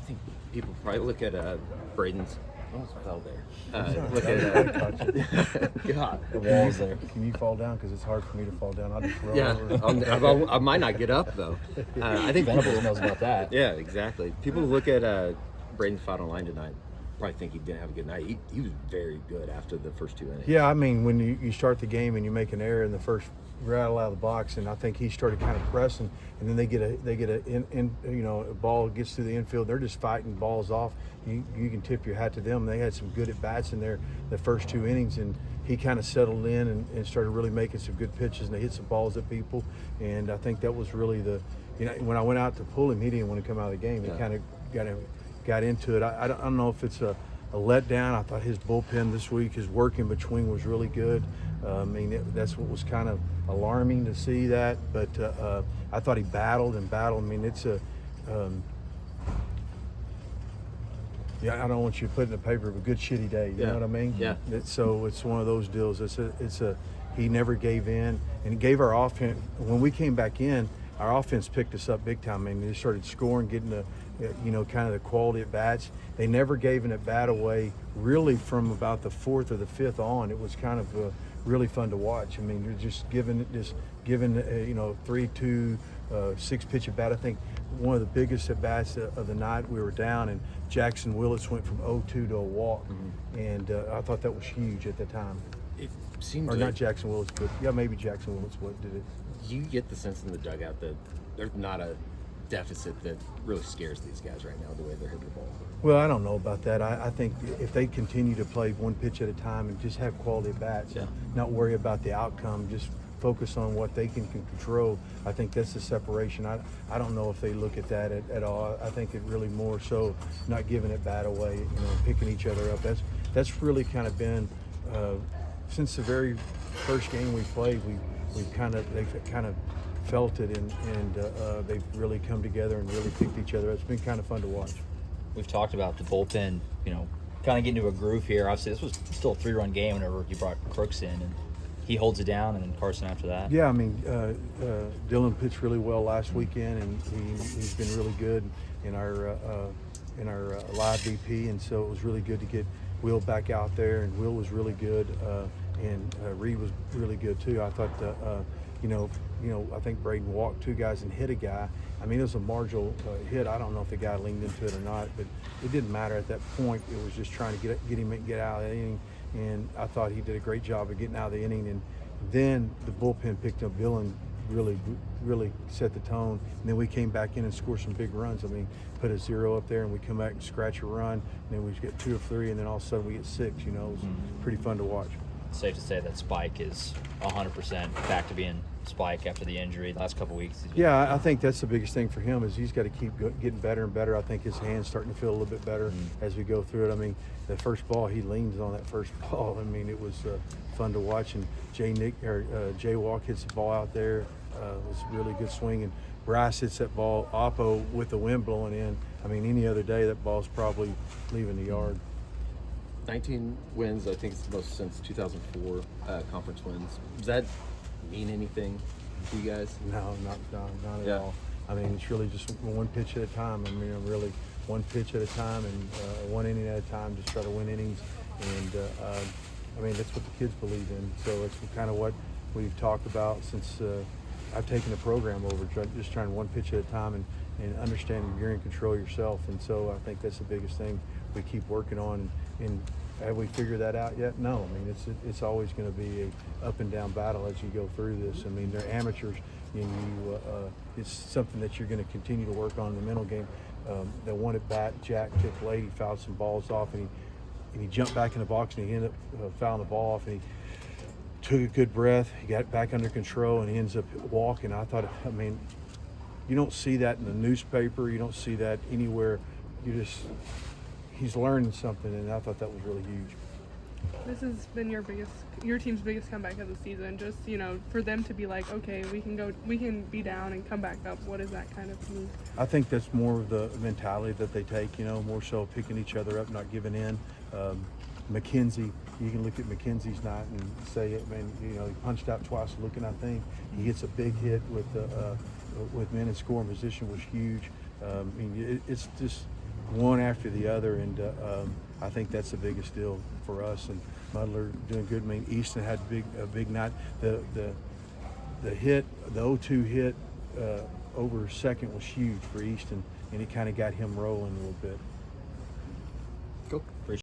think people probably look at Braden's. Almost fell there. Look at God. the walls there. Can you fall down? Because it's hard for me to fall down. I'll just roll Yeah, over. I might not get up though. I think Venables knows about that. Yeah, exactly. People who look at Braden's fight online tonight probably think he didn't have a good night. He was very good after the first 2 innings. Yeah, I mean, when you start the game and you make an error in the first rattle out of the box, and I think he started kind of pressing, and then they get a ball gets through the infield. They're just fighting balls off. You can tip your hat to them. They had some good at bats in there the first 2 innings, and he kind of settled in and started really making some good pitches, and they hit some balls at people. And I think that was really when I went out to pull him, he didn't want to come out of the game. He kind of got into it. I don't know if it's a letdown. I thought his bullpen this week, his work in between was really good. I mean, that's what was kind of alarming to see that. But I thought he battled. I mean, it's I don't want you to put it in the paper, but good shitty day. You know what I mean? Yeah. It's one of those deals. He never gave in, and he gave our offense. When we came back in, our offense picked us up big time. I mean, they started scoring, getting kind of the quality at bats. They never gave an at bat away really from about the 4th or the 5th on. It was kind of really fun to watch. I mean, they're just giving 3-2, 6-pitch at bat. I think one of the biggest at bats of the night, we were down, and Jackson Willis went from 0-2 to a walk, and I thought that was huge at the time. It seems not Jackson Willis, but maybe Jackson Willis did it. You get the sense in the dugout that there's not a deficit that really scares these guys right now, the way they're hitting the ball. Well, I don't know about that. I think if they continue to play one pitch at a time and just have quality at bats, not worry about the outcome, just focus on what they can control, I think that's the separation. I don't know if they look at that at all. I think it really more so not giving it bat away, picking each other up. That's really kind of been since the very first game we played. They've kind of felt it, and they've really come together and really picked each other. It's been kind of fun to watch. We've talked about the bullpen, kind of getting into a groove here. Obviously, this was still a 3-run game whenever you brought Crooks in, and he holds it down, and then Carson after that. Yeah, I mean, Dylan pitched really well last weekend, and he's been really good in our live VP, and so it was really good to get Will back out there, and Will was really good, and Reed was really good too. I thought, I think Braden walked 2 guys and hit a guy. I mean, it was a marginal hit. I don't know if the guy leaned into it or not, but it didn't matter at that point. It was just trying to get him out of the inning, and I thought he did a great job of getting out of the inning. And then the bullpen picked up Bill and really set the tone. And then we came back in and scored some big runs. I mean, put a 0 up there, and we come back and scratch a run, and then we get 2 or 3, and then all of a sudden we get 6. It was pretty fun to watch. Safe to say that Spike is 100% back to being Spike after the injury the last couple of weeks. Yeah, I think that's the biggest thing for him is he's got to keep getting better and better. I think his hand's starting to feel a little bit better as we go through it. I mean, the first ball, he leans on that first ball. I mean, it was fun to watch. And Jay Walk hits the ball out there. It was a really good swing. And Bryce hits that ball oppo with the wind blowing in. I mean, any other day that ball's probably leaving the yard. 19 wins, I think it's the most since 2004 conference wins. Does that mean anything to you guys? No, not at all. I mean, it's really just one pitch at a time. I mean, really one pitch at a time and one inning at a time, just try to win innings. And, I mean, that's what the kids believe in. So it's kind of what we've talked about since I've taken the program over, just trying one pitch at a time and understanding you're in control yourself. And so I think that's the biggest thing we keep working on. And have we figured that out yet? No. I mean, it's always going to be a up and down battle as you go through this. I mean, they're amateurs, and it's something that you're going to continue to work on in the mental game. The one at bat, Jack took late. He fouled some balls off, and he jumped back in the box, and he ended up fouling the ball off, and he took a good breath. He got back under control, and he ends up walking. I mean, you don't see that in the newspaper. You don't see that anywhere. He's learning something, and I thought that was really huge. This has been your team's biggest comeback of the season. Just, for them to be like, okay, we can be down and come back up. What does that kind of mean? I think that's more of the mentality that they take, more so picking each other up, not giving in. McKenzie, you can look at McKenzie's night and say, he punched out twice looking, I think. He hits a big hit with men in scoring position was huge. It's just one after the other, and I think that's the biggest deal for us. And Muddler doing good. I mean, Easton had a big night. The hit, the 0-2 hit over second was huge for Easton, and it kind of got him rolling a little bit.